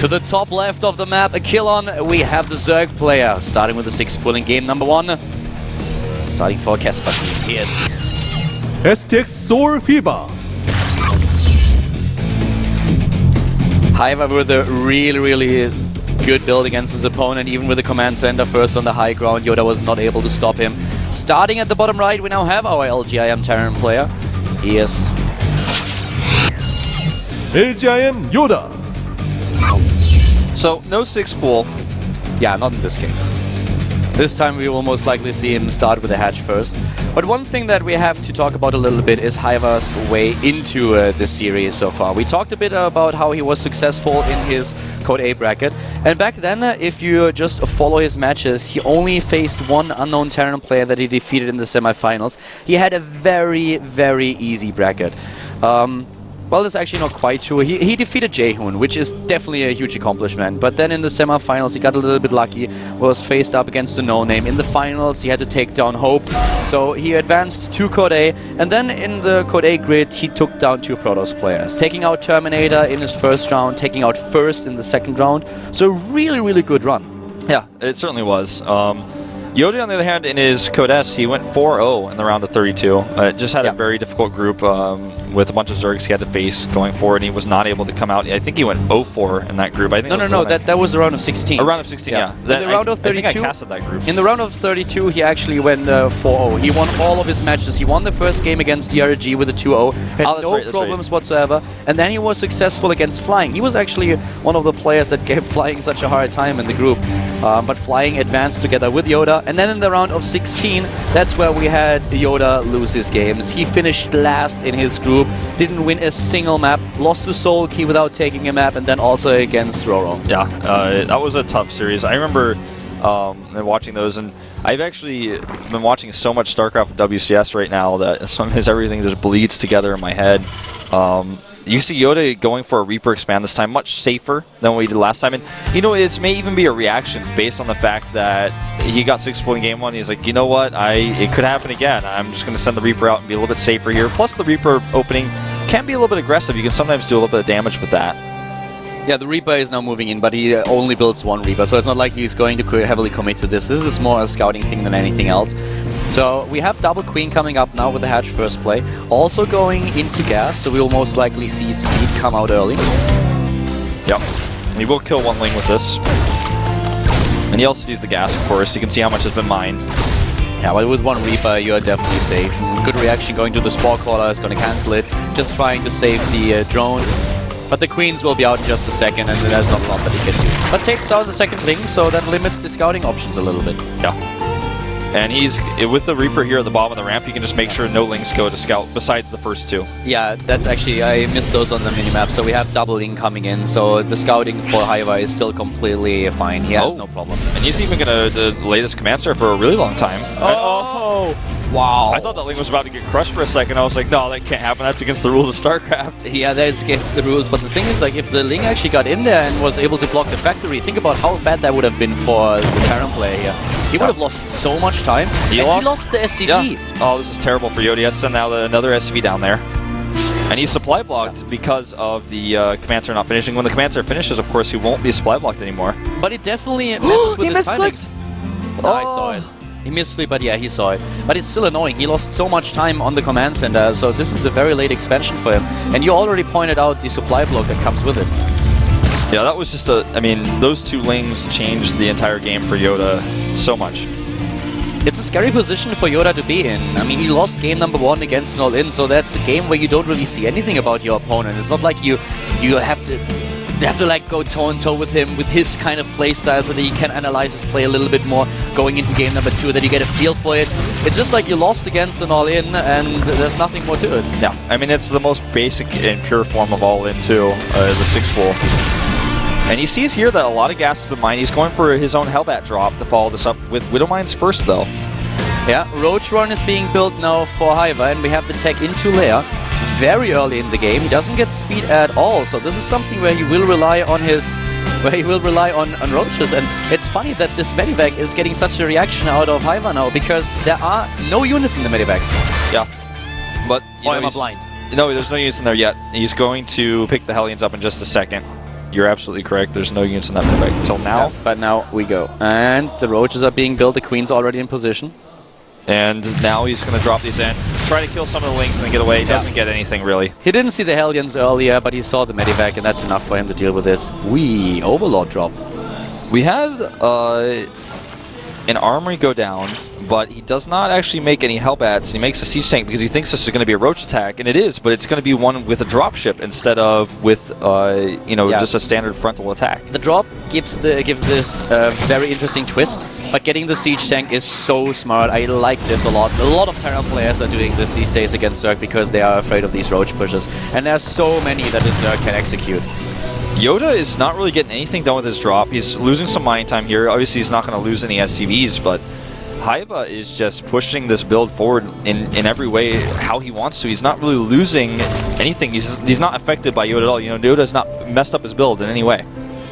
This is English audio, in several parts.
To the top left of the map, a kill on, we have the Zerg player, starting with the 6 pulling game number 1. Starting for Casper. Yes. STX Soul Fever. However, with a really good build against his opponent, even with the command center first on the high ground, YoDa was not able to stop him. Starting at the bottom right, we now have our LGIM Terran player. Yes. LGIM YoDa. So, no 6 pool. Yeah, not in this game. This time we will most likely see him start with a hatch first. But one thing that we have to talk about a little bit is hyva's way into this series so far. We talked a bit about how he was successful in his Code A bracket. And back then, if you just follow his matches, he only faced one unknown Terran player that he defeated in the semifinals. He had a very easy bracket. Well, that's actually not quite true. He defeated Jaehoon, which is definitely a huge accomplishment. But then in the semifinals, he got a little bit lucky, was faced up against a no-name. In the finals, he had to take down Hope. So he advanced to Code A. And then in the Code A grid, he took down 2 Protoss players, taking out Terminator in his first round, taking out First in the second round. So really good run. Yeah, it certainly was. YoDa, on the other hand, in his Code S, he went 4-0 in the round of 32. Just had a very difficult group with a bunch of Zergs he had to face going forward, and he was not able to come out. I think he went 0-4 in that group. I think No, that was the round of 16. A round of 16, yeah. In the round of 32, I think I casted that group. In the round of 32, he actually went 4-0. He won all of his matches. He won the first game against DRG with a 2-0. Had no problems whatsoever. And then he was successful against Flying. He was actually one of the players that gave Flying such a hard time in the group. But Flying advanced together with YoDa. And then in the round of 16, that's where we had YoDa lose his games. He finished last in his group, didn't win a single map, lost to Soul Key without taking a map, and then also against Roro. Yeah, that was a tough series. I remember watching those, and I've actually been watching so much Starcraft and WCS right now that sometimes everything just bleeds together in my head. You see YoDa going for a Reaper expand this time, much safer than what we did last time. And, you know, it may even be a reaction based on the fact that he got 6 points in game 1. He's like, you know what, it could happen again. I'm just going to send the Reaper out and be a little bit safer here. Plus, the Reaper opening can be a little bit aggressive. You can sometimes do a little bit of damage with that. Yeah, the Reaper is now moving in, but he only builds 1 Reaper, so it's not like he's going to heavily commit to this. This is more a scouting thing than anything else. So we have Double Queen coming up now with the hatch first play. Also going into gas, so we'll most likely see speed come out early. Yep. He will kill 1 Ling with this. And he also sees the gas, of course. You can see how much has been mined. Yeah, but with 1 Reaper, you're definitely safe. Good reaction going to the Spore Caller is going to cancel it. Just trying to save the drone. But the Queens will be out in just a second, and there's not a lot that he can do. But takes down the second Ling, so that limits the scouting options a little bit. Yeah. And he's, with the Reaper here at the bottom of the ramp, you can just make sure no Lings go to scout besides the first 2. Yeah, that's actually, I missed those on the minimap, so we have double Ling coming in, so the scouting for hyva is still completely fine. He has no problem. And he's even going to delay this command star for a really long time. Oh! Wow. I thought that Ling was about to get crushed for a second. I was like, no, that can't happen. That's against the rules of StarCraft. Yeah, that is against the rules. But the thing is, like, if the Ling actually got in there and was able to block the factory, think about how bad that would have been for the Terran player here. He would have lost so much time. He lost the SCV. Yeah. Oh, this is terrible for YoDa. He has to send out another SCV down there. And he's supply blocked because of the command star not finishing. When the command star finishes, of course, he won't be supply blocked anymore. But it definitely messes with his timings. Oh, I saw it. He missed it, but yeah, he saw it. But it's still annoying. He lost so much time on the command center, so this is a very late expansion for him. And you already pointed out the supply block that comes with it. Yeah, that was just I mean, those 2 Lings changed the entire game for YoDa so much. It's a scary position for YoDa to be in. I mean, he lost game number 1 against an all-in, so that's a game where you don't really see anything about your opponent. It's not like you have to like go toe-and-toe with him, with his kind of playstyle, so that you can analyze his play a little bit more going into game number 2, that you get a feel for it. It's just like you lost against an all-in, and there's nothing more to it. Yeah, I mean, it's the most basic and pure form of all-in, too, the 6-pool. And he sees here that a lot of gas has been mined. He's going for his own Hellbat drop to follow this up with Widow Mines first, though. Yeah, Roach Run is being built now for hyva, and we have the tech into Leia very early in the game. He doesn't get speed at all, so this is something where he will rely on on Roaches. And it's funny that this Medivac is getting such a reaction out of hyva now, because there are no units in the Medivac. Yeah, but am I blind? No, there's no units in there yet. He's going to pick the Hellions up in just a second. You're absolutely correct. There's no units in that medevac until now. Yeah, but now we go. And the roaches are being built. The queen's already in position. And now he's going to drop these in, try to kill some of the Lings and then get away. He doesn't get anything, really. He didn't see the Hellions earlier, but he saw the medevac, and that's enough for him to deal with this. Overlord drop. We had an armory go down, but he does not actually make any Hellbats. He makes a siege tank because he thinks this is going to be a roach attack, and it is, but it's going to be one with a dropship instead of with, just a standard frontal attack. The drop gives this very interesting twist, but getting the siege tank is so smart. I like this a lot. A lot of Terran players are doing this these days against Zerg because they are afraid of these roach pushes, and there's so many that the Zerg can execute. YoDa is not really getting anything done with his drop. He's losing some mine time here. Obviously, he's not going to lose any SCVs, but hyvaa is just pushing this build forward in every way how he wants to. He's not really losing anything. He's not affected by YoDa at all. YoDa's not messed up his build in any way.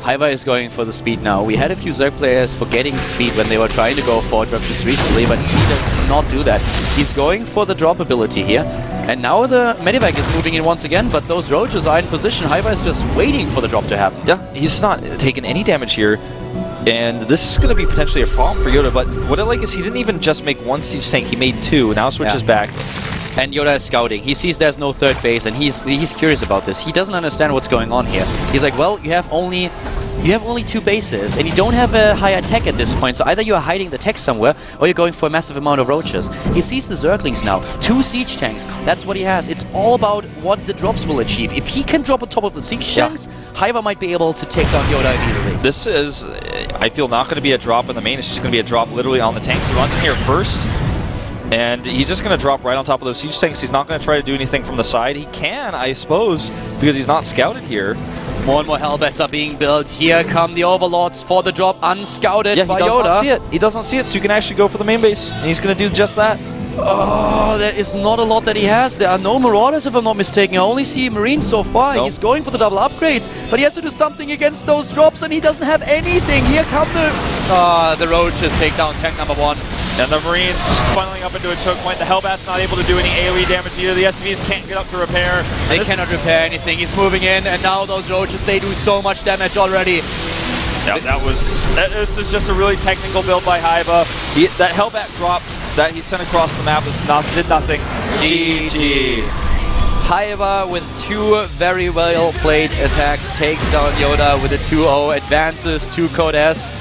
hyvaa is going for the speed now. We had a few Zerg players forgetting speed when they were trying to go for drop just recently, but he does not do that. He's going for the drop ability here. And now the medevac is moving in once again, but those roaches are in position. hyvaa is just waiting for the drop to happen. Yeah, he's not taking any damage here. And this is going to be potentially a problem for YoDa, but what I like is he didn't even just make one siege tank, he made two, now switches back. And YoDa is scouting. He sees there's no third base, and he's curious about this. He doesn't understand what's going on here. He's like, well, you have only two bases, and you don't have a high attack at this point, so either you're hiding the tech somewhere, or you're going for a massive amount of roaches. He sees the Zerglings now. 2 siege tanks. That's what he has. It's all about what the drops will achieve. If he can drop on top of the siege tanks, hyvaa might be able to take down YoDa immediately. This is, I feel, not going to be a drop in the main. It's just going to be a drop literally on the tanks. He runs in here first, and he's just going to drop right on top of those siege tanks. He's not going to try to do anything from the side. He can, I suppose, because he's not scouted here. More and more Hellbats are being built. Here come the Overlords for the drop, unscouted by YoDa. He does not see it. He doesn't see it, so you can actually go for the main base, and he's going to do just that. Oh, there is not a lot that he has. There are no Marauders, if I'm not mistaken. I only see Marines so far. Nope. He's going for the double upgrades, but he has to do something against those drops, and he doesn't have anything. Here come the Roaches take down tank number 1. And the Marines funneling up into a choke point. The Hellbat's not able to do any AoE damage either. The SCVs can't get up to repair. They cannot repair anything. He's moving in, and now those Roaches, they do so much damage already. Yeah, this is just a really technical build by hyvaa. That Hellbat drop that he sent across the map did nothing. GG. hyvaa with 2 very well played attacks takes down YoDa with a 2-0, advances to Code S.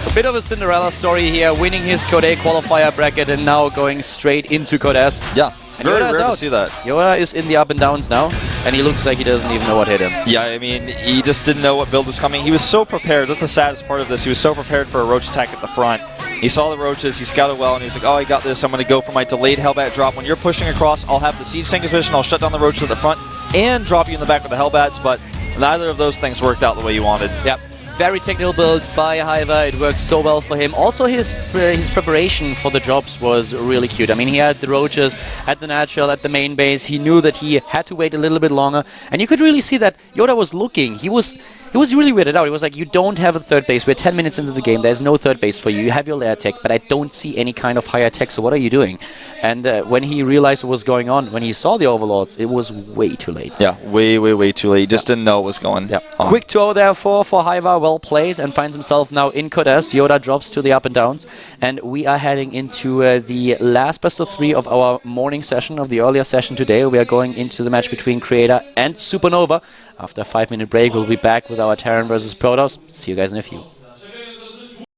A bit of a Cinderella story here, winning his Code A qualifier bracket and now going straight into Code S. Yeah, and very YoDa is rare out. to see that. YoDa is in the up and downs now, and he looks like he doesn't even know what hit him. Yeah, I mean, he just didn't know what build was coming. He was so prepared. That's the saddest part of this. He was so prepared for a roach attack at the front. He saw the roaches, he scouted well, and he was like, oh, I got this. I'm going to go for my delayed Hellbat drop. When you're pushing across, I'll have the siege tank position. I'll shut down the roaches at the front and drop you in the back with the Hellbats, but neither of those things worked out the way you wanted. Yep. Very technical build by hyvaa. It worked so well for him. Also, his preparation for the drops was really cute. I mean, he had the roaches at the natural, at the main base. He knew that he had to wait a little bit longer, and you could really see that YoDa was looking. He was really weirded out. He was like, you don't have a third base. We're 10 minutes into the game. There's no third base for you. You have your lair tech, but I don't see any kind of higher tech, so what are you doing? And when he realized what was going on, when he saw the Overlords, it was way too late. Yeah, way too late. He just didn't know what was going on. Quick 2-0 therefore for hyvaa, well played, and finds himself now in Code S. YoDa drops to the up and downs, and we are heading into the last best of 3 of our morning session, of the earlier session today. We are going into the match between Creator and Supernova. After a 5-minute break, we'll be back with our Terran versus Protoss. See you guys in a few.